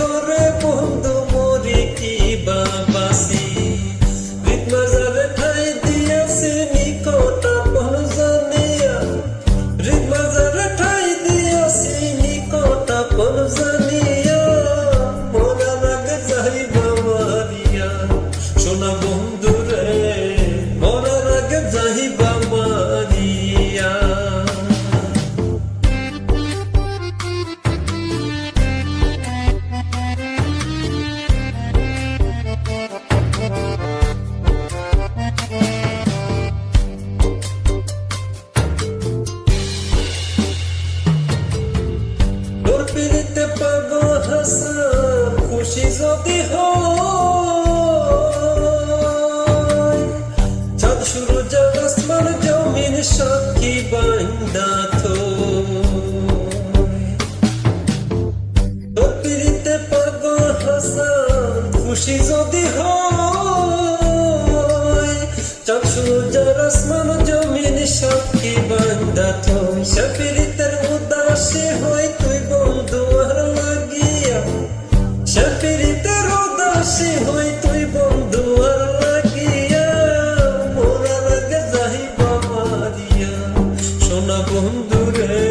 করে বন্ধু মরি কি বাবাসি রিতমাজারে ঠাই দিয়াছে নিকট আপন জানিয়া রিতমাজারে ঠাই দিয়াছে নিকট আপন জানিয়া মরার আগে যাইবা মারিয়া সোনা বন্ধু রে মরার আগে যাইবা মারিয়া পিড়িতে পাগল হাসান খুশি যদি হয় চাঁদ সূরজ আসমান জমিন সাক্ষী বান্দা তোর পিড়িতে পাগল হাসান খুশি যদি হয় চাঁদ সূরজ আসমান জমিন সাক্ষী বান্দা থই সে পিড়িতের উদাসী হয় তুই বন্ধু আর লাগিয়া সে পিড়িতের উদাসী হয় তুই বন্ধু আর লাগিয়া মোরার আগে যাইবা মারিয়া সোনা বন্ধু রে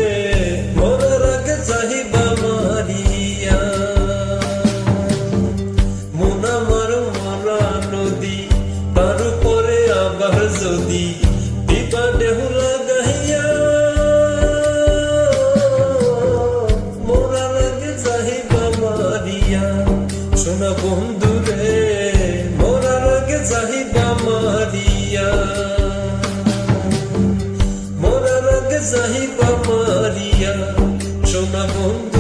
মোরার আগে যাইবা মারিয়া মন আমার মরা নদী তার উপরে আবার যদি দিবা ঢেউ লাগাইয়া সোনা বন্ধু রে মরার আগে যাইবা মারিয়া মরার আগে যাইবা মারিয়া সোনা বন্ধু